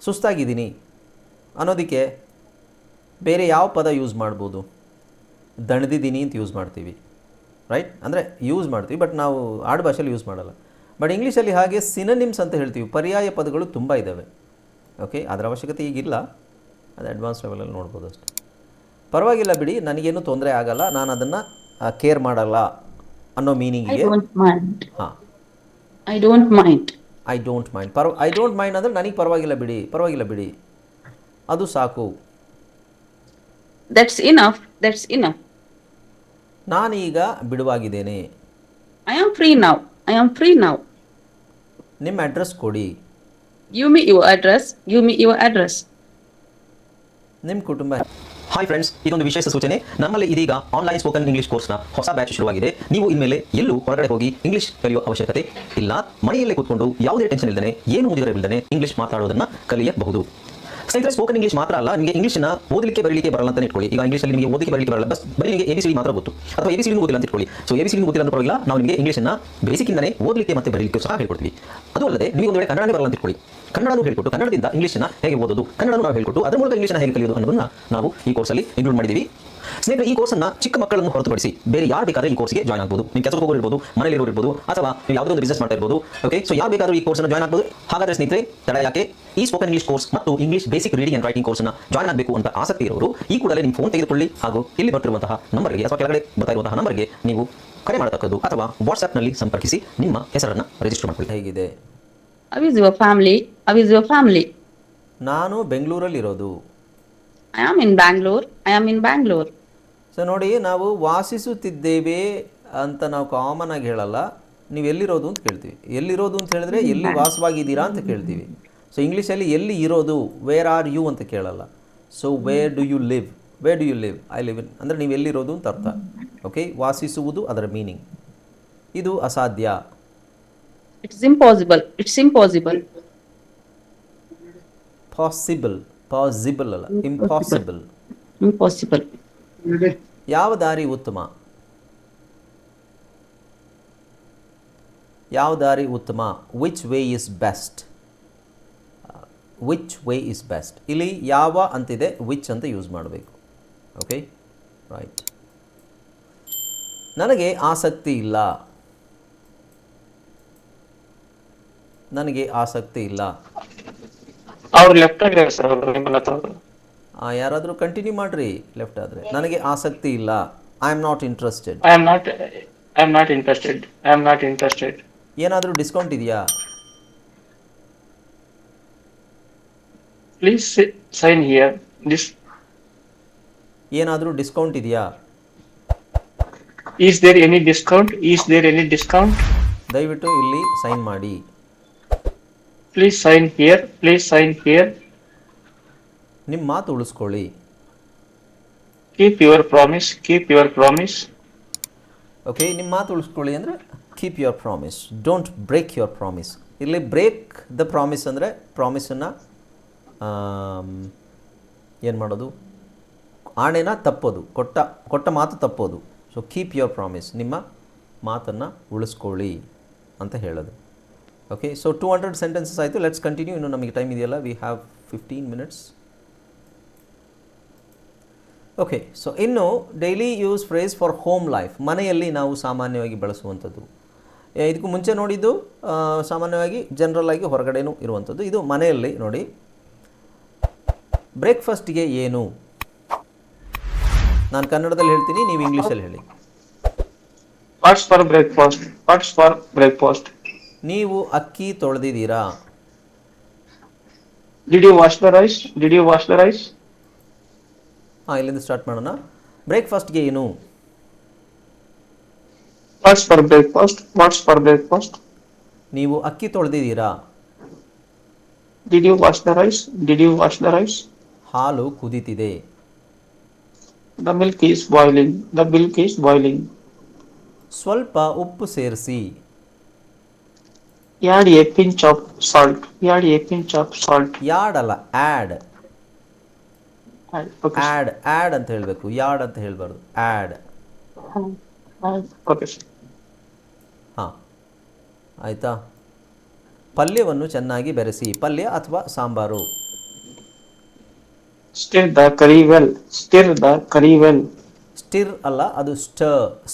ಸುಸ್ತಾಗಿದ್ದೀನಿ ಅನ್ನೋದಕ್ಕೆ ಬೇರೆ ಯಾವ ಪದ ಯೂಸ್ ಮಾಡ್ಬೋದು? ದಣಿದಿದ್ದೀನಿ ಅಂತ ಯೂಸ್ ಮಾಡ್ತೀವಿ, ರೈಟ್? ಅಂದರೆ ಯೂಸ್ ಮಾಡ್ತೀವಿ, ಬಟ್ ನಾವು ಆಡು ಭಾಷೆಯಲ್ಲಿ ಯೂಸ್ ಮಾಡಲ್ಲ. ಬಟ್ ಇಂಗ್ಲೀಷಲ್ಲಿ ಹಾಗೆ ಸಿನೋನಿಮ್ಸ್ ಅಂತ ಹೇಳ್ತೀವಿ, ಪರ್ಯಾಯ ಪದಗಳು ತುಂಬ ಇದ್ದಾವೆ. ಓಕೆ, ಅದರ ಅವಶ್ಯಕತೆ ಈಗಿಲ್ಲ, ಅದು ಅಡ್ವಾನ್ಸ್ ಲೆವೆಲಲ್ಲಿ ನೋಡ್ಬೋದು ಅಷ್ಟೆ. ಪರವಾಗಿಲ್ಲ ಬಿಡಿ, ನನಗೇನು ತೊಂದರೆ ಆಗಲ್ಲ, ನಾನು ಅದನ್ನು ಕೇರ್ ಮಾಡಲ್ಲ ಅನ್ನೋ ಮೀನಿಂಗಿಗೆ ಹಾಂ, I don't mind. I don't mind. I don't mind ಅಂದರೆ ನನಗೆ ಪರವಾಗಿಲ್ಲ ಬಿಡಿ, ಪರವಾಗಿಲ್ಲ ಬಿಡಿ, ಅದು ಸಾಕು. That's enough, that's enough. ನಾನೀಗ ಬಿಡುವಾಗಿದ್ದೇನೆ. I am free now, I am free now. ನಿಮ್ಮ ಅಡ್ರೆಸ್ ಕೊಡಿ. Give me your address, give me your address. ನಿಮ್ಮ ಕುಟುಂಬ. ಹಾಯ್ ಫ್ರೆಂಡ್ಸ್, ಇದೊಂದು ವಿಶೇಷ ಸೂಚನೆ. ನಮ್ಮಲ್ಲಿ ಇದೀಗ ಆನ್ಲೈನ್ ಸ್ಪೋಕನ್ ಇಂಗ್ಲಿಷ್ ಕೋರ್ಸ್ನ ಹೊಸ ಬ್ಯಾಚ್ ಶುರುವಾಗಿದೆ. ನೀವು ಇನ್ಮೇಲೆ ಎಲ್ಲೂ ಹೊರಗಡೆ ಹೋಗಿ ಇಂಗ್ಲಿಷ್ ಕಲಿಯುವ ಅವಶ್ಯಕತೆ ಇಲ್ಲ. ಮನೆಯಲ್ಲೇ ಕೂತ್ಕೊಂಡು ಯಾವುದೇ ಟೆನ್ಷನ್ ಇಲ್ಲದೆ, ಏನು ಮುಗಿದಿರಬಿಲ್ಲದೆ ಇಂಗ್ಲಿಷ್ ಮಾತಾಡೋದನ್ನು ಕಲಿಯಬಹುದು. ಸ್ನೇಹಿತರೆ, ಸ್ಪೋಕನ್ ಇಂಗ್ಲಿಷ್ ಮಾತ್ರ ಅಲ್ಲ, ನಿಮಗೆ ಇಂಗ್ಲಿಷ್ನ ಓದಲಿಕ್ಕೆ ಬರಲಿಕ್ಕೆ ಬರಲ್ಲ ಅಂತ ಇಟ್ಕೊಳ್ಳಿ. ಈಗ ಇಂಗ್ಲಿಷಲ್ಲಿ ನಿಮಗೆ ಓದಲಿಕ್ಕೆ ಬರಲಿಕ್ಕೆ ಬರಲ್ಲ, ಬರೀ ನಿಮಗೆ ABCD ಮಾತ್ರ ಗೊತ್ತು, ಅಥವಾ ABCD ಓದಿಲ್ಲ ಅಂತ ಇಟ್ಕೊಳ್ಳಿ. ಸೊ ABCD ಓದಿಲ್ಲ ಅಂತ ಪರವಾಗಿಲ್ಲ, ನಾವು ನಿಮಗೆ ಇಂಗ್ಲಿಷ್ನ ಬೇಸಿಕ್ಕಿಂದನೇ ಓದಲಿಕ್ಕೆ ಮತ್ತು ಬರಲಿಕ್ಕೆ ಸಹ ಹೇಳ್ಕೊಡ್ತೀವಿ. ಅದು ಅಲ್ಲದೆ ನೀವು ಒಂದು ವೇಳೆ ಕನ್ನಡನೇ ಬರಲ್ಲ ಅಂತ ಇಟ್ಕೊಳ್ಳಿ, ಕನ್ನಡನೂ ಹೇಳ್ಕೊಟ್ಟು ಕನ್ನಡದಿಂದ ಇಂಗ್ಲಿಷ್ನ ಹೇಗೆ ಓದೋದು, ಕನ್ನಡನೂ ನಾವು ಹೇಳ್ಕೊಟ್ಟು ಅದರ ಮೂಲಕ ಇಂಗ್ಲಿಷ್ನ ಹೇಗೆ ಕಲಿಯೋದು ಅನ್ನೋದನ್ನ ನಾವು ಈ ಕೋರ್ಸಲ್ಲಿ ಇನ್ಕ್ಲೂಡ್ ಮಾಡಿದ್ದೀವಿ. ಸ್ನೇಹಿತರೆ, ಈ ಕೋರ್ಸನ್ನು ಚಿಕ್ಕ ಮಕ್ಕಳನ್ನು ಹೊರತುಪಡಿಸಿ ಬೇರೆ ಯಾರು ಬೇಕಾದ್ರೆ ಈ ಕೋರ್ಸ್ಗೆ ಜಾಯ್ನ್ ಆಗ್ಬೋದು. ನೀವು ಕೆಲಸಕ್ಕೆ ಹೋಗೋರು ಇರ್ಬೋದು, ಮನೆಯಲ್ಲಿ ಇರ್ಬೋದು, ಅಥವಾ ನೀವು ಯಾವುದೋ ಒಂದು ಬಿಸ್ನೆಸ್ ಮಾಡ್ತಾ ಇರ್ಬೋದು. ಓಕೆ, ಸೊ ಯಾರು ಬೇಕಾದರೂ ಈ ಕೋರ್ಸ್ನ ಜಾಯ್ನ್ ಆಗ್ಬೋದು. ಹಾಗಾದರೆ ಸ್ನೇಹಿತರೆ, ತಡ ಯಾಕೆ? ಈ ಸ್ಪೋಕನ್ ಇಂಗ್ಲಿಷ್ ಕೋರ್ಸ್ ಮತ್ತು English basic reading and writing ಕೋರ್ಸ್ನ ಜಾಯ್ನ್ ಆಗಬೇಕು ಅಂತ ಆಸಕ್ತಿ ಇರೋರು ಈ ಕೂಡಲೇ ನಿಮ್ಮ ಫೋನ್ ತೆಗೆದುಕೊಳ್ಳಿ, ಹಾಗೂ ಇಲ್ಲಿ ಬರ್ತಿರುವಂತಹ ನಂಬರ್ಗೆ ಅಥವಾ ಕೆಳಗಡೆ ಬರ್ತಾ ಇರುವಂತಹ ನಂಬರ್ಗೆ ನೀವು ಕರೆ ಮಾಡತಕ್ಕದ್ದು, ಅಥವಾ ವಾಟ್ಸ್ಆ್ಯಪ್ನಲ್ಲಿ ಸಂಪರ್ಕಿಸಿ ನಿಮ್ಮ ಹೆಸರನ್ನು ರಿಜಿಸ್ಟರ್ ಮಾಡಿಕೊಳ್ಳಿ. ಹೇಗಿದೆ? How is your family? How is your family? ನಾನು ಬೆಂಗಳೂರಲ್ಲಿರೋದು. I am in Bangalore. I am in Bangalore. So ನೋಡಿ, ನಾವು ವಾಸಿಸುತ್ತಿದ್ದೇವೆ ಅಂತ ನಾವು ಕಾಮನ್ ಆಗಿ ಹೇಳಲ್ಲ, ನೀವು ಎಲ್ಲಿರೋದು ಅಂತ ಕೇಳ್ತೀವಿ. ಎಲ್ಲಿರೋದು ಅಂತ ಹೇಳಿದ್ರೆ ಎಲ್ಲಿ ವಾಸವಾಗಿದ್ದೀರಾ ಅಂತ ಕೇಳ್ತೀವಿ. ಸೊ ಇಂಗ್ಲೀಷಲ್ಲಿ ಎಲ್ಲಿ ಇರೋದು, ವೇರ್ ಆರ್ ಯು ಅಂತ ಕೇಳಲ್ಲ. So where do you live, where do you live, I live in ಅಂದರೆ ನೀವು ಎಲ್ಲಿರೋದು ಅಂತ ಅರ್ಥ. ಓಕೆ, ವಾಸಿಸುವುದು ಅದರ ಮೀನಿಂಗ್. ಇದು ಅಸಾಧ್ಯ. It's impossible. It's impossible. Possible, possible ಅಲ್ಲ, ಇಂಪಾಸಿಬಲ್. Impossible. ಯಾವ ದಾರಿ ಉತ್ತಮ? ಯಾವ ದಾರಿ ಉತ್ತಮ? Which way is best, which way is best. ಇಲ್ಲಿ ಯಾವ ಅಂತಿದೆ, ವಿಚ್ ಅಂತ ಯೂಸ್ ಮಾಡಬೇಕು. Okay, right. ನನಗೆ ಆಸಕ್ತಿ ಇಲ್ಲ. ನನಗೆ ಆಸಕ್ತಿ ಇಲ್ಲ. ಅವ್ರು ಲೆಫ್ಟ್ ಆಗಿದ್ದಾರೆ ಸರ್, ಯಾರಾದರೂ ಕಂಟಿನ್ಯೂ ಮಾಡಿರಿ ಲೆಫ್ಟ್ ಆದರೆ. ನನಗೆ ಆಸಕ್ತಿ ಇಲ್ಲ. I am not interested. I am not interested. I am not interested. ಏನಾದರೂ ಡಿಸ್ಕೌಂಟ್ ಇದೆಯಾ? Please sign here. ಏನಾದರೂ ಡಿಸ್ಕೌಂಟ್ ಇದೆಯಾ? Is there any discount? Is there any discount? ದಯವಿಟ್ಟು ಇಲ್ಲಿ ಸೈನ್ ಮಾಡಿ. Please sign here. Please sign here. ನಿಮ್ಮ ಮಾತು ಉಳಿಸ್ಕೊಳ್ಳಿ. Keep your promise. Keep your promise. Okay, ನಿಮ್ಮ ಮಾತು ಉಳಿಸ್ಕೊಳ್ಳಿ ಅಂದರೆ keep your promise. Don't break your promise. ಇಲ್ಲಿ ಬ್ರೇಕ್ ದ ಪ್ರಾಮಿಸ್ ಅಂದರೆ ಪ್ರಾಮಿಸನ್ನು ಏನು ಮಾಡೋದು, ಆಣೆನ ತಪ್ಪೋದು, ಕೊಟ್ಟ ಮಾತು ತಪ್ಪೋದು. ಸೊ ಕೀಪ್ ಯುವರ್ ಪ್ರಾಮಿಸ್, ನಿಮ್ಮ ಮಾತನ್ನು ಉಳಿಸ್ಕೊಳ್ಳಿ ಅಂತ ಹೇಳೋದು. ಓಕೆ, ಸೊ 200 ಸೆಂಟೆನ್ಸಸ್ ಆಯಿತು. Let's continue. ಇನ್ನು ನಮಗೆ ಟೈಮ್ ಇದೆಯಲ್ಲ, we have 15 minutes. Okay, so ಇನ್ನು daily use phrase for home life, ಮನೆಯಲ್ಲಿ ನಾವು ಸಾಮಾನ್ಯವಾಗಿ ಬಳಸುವಂಥದ್ದು. ಇದಕ್ಕೂ ಮುಂಚೆ ನೋಡಿದ್ದು ಸಾಮಾನ್ಯವಾಗಿ ಜನರಲ್ ಆಗಿ ಹೊರಗಡೆನೂ ಇರುವಂಥದ್ದು. ಇದು ಮನೆಯಲ್ಲಿ ನೋಡಿ. ಬ್ರೇಕ್ಫಾಸ್ಟ್ಗೆ ಏನು? ನಾನು ಕನ್ನಡದಲ್ಲಿ ಹೇಳ್ತೀನಿ, ನೀವು ಇಂಗ್ಲೀಷಲ್ಲಿ ಹೇಳಿ. What's for breakfast? What's for breakfast? ನೀವು ಅಕ್ಕಿ ತೊಳೆದಿದ್ದೀರಾ? Did you wash the rice? Did you wash the rice? ಇಲ್ಲಿಂದ ಸ್ಟಾರ್ಟ್ ಮಾಡೋಣ. ಬ್ರೇಕ್ಫಾಸ್ಟ್ಗೆ ಏನು? What's for breakfast? What's for breakfast? ನೀವು ಅಕ್ಕಿ ತೊಳೆದಿದ್ದೀರಾ? Did you wash the rice? Did you wash the rice? ಹಾಲು ಕುದೀತಿದೆ. The milk is boiling. The milk is boiling. ಸ್ವಲ್ಪ ಉಪ್ಪು ಸೇರಿಸಿ. Add a pinch of salt. Add a pinch of salt. ಯಾಡ್ ಅಲ್ಲ, add. Okay. Add ಅಂತ ಹೇಳಬೇಕು, ಯಾಡ್ ಅಂತ ಹೇಳಬಾರ್ದು. ಆ್ಯಡ್. Okay. ಹಾಂ, ಆಯಿತಾ. ಪಲ್ಯವನ್ನು ಚೆನ್ನಾಗಿ ಬೆರೆಸಿ. ಪಲ್ಯ ಅಥವಾ sambar. Stir the curry well. Stir the curry well. Stir ಅಲ್ಲ, ಅದು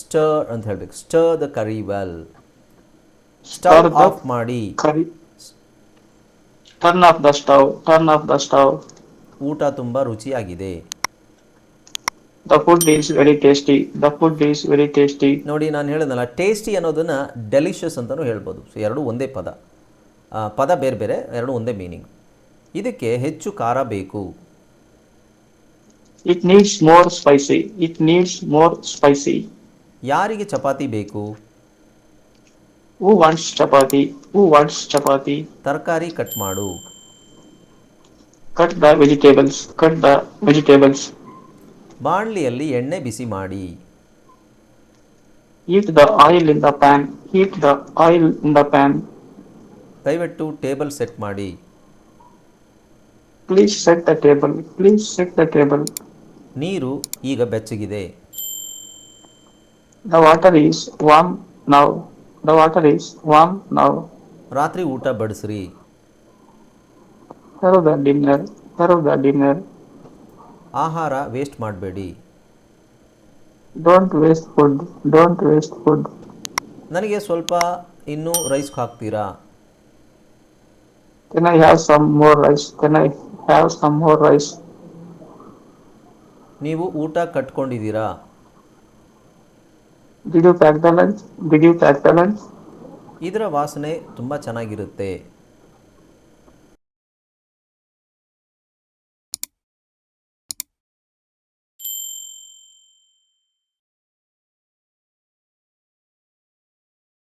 ಸ್ಟರ್ ಅಂತ ಹೇಳಬೇಕು. Star the curry well. Stir stove the of ಮಾಡಿ. curry. Turn off the stove. Turn off the stove. ಊಟ ತುಂಬ ರುಚಿಯಾಗಿದೆ. The food is very tasty. The food is very tasty. ನೋಡಿ, ನಾನು ಹೇಳಿದ್ನಲ್ಲ, ಟೇಸ್ಟಿ ಅನ್ನೋದನ್ನು ಡೆಲಿಷಿಯಸ್ ಅಂತಲೂ ಹೇಳ್ಬೋದು. ಸೊ ಎರಡೂ ಒಂದೇ ಪದ. ಪದ ಬೇರೆ ಬೇರೆ, ಎರಡೂ ಒಂದೇ ಮೀನಿಂಗ್. ಇದಕ್ಕೆ ಹೆಚ್ಚು ಖಾರ ಬೇಕು. It needs more spicy. It needs more spicy. ಯಾರಿಗೆ ಚಪಾತಿ ಬೇಕು? Who wants chapati? Who wants chapati? ತರಕಾರಿ ಕಟ್ ಮಾಡು. Cut the vegetables. Cut the vegetables. ಬಾಣಲಿಯಲ್ಲಿ ಎಣ್ಣೆ ಬಿಸಿ ಮಾಡಿ. Heat the oil in the pan. Heat the oil in the pan. ದಯವಿಟ್ಟು table set ಮಾಡಿ. Please set the table. Please set the table. ನೀರು ಈಗ ಬೆಚ್ಚಗಿದೆ. The water is warm now. The water is warm now. ರಾತ್ರಿ ಊಟ ಬಡಿಸ್ರಿ. Serve the dinner. Serve the dinner. ಆಹಾರ waste ಮಾಡಬೇಡಿ. Don't waste food. Don't waste food. ನನಗೆ ಸ್ವಲ್ಪ ಇನ್ನೂ rice ಹಾಕ್ತೀರಾ? Can I have some more rice? Can I have some more rice? ನೀವು ಊಟ ಕಟ್ಕೊಂಡಿದ್ದೀರಾ? Did you pack the lunch? Did you pack the lunch? ಇದರ ವಾಸನೆ ತುಂಬ ಚೆನ್ನಾಗಿರುತ್ತೆ.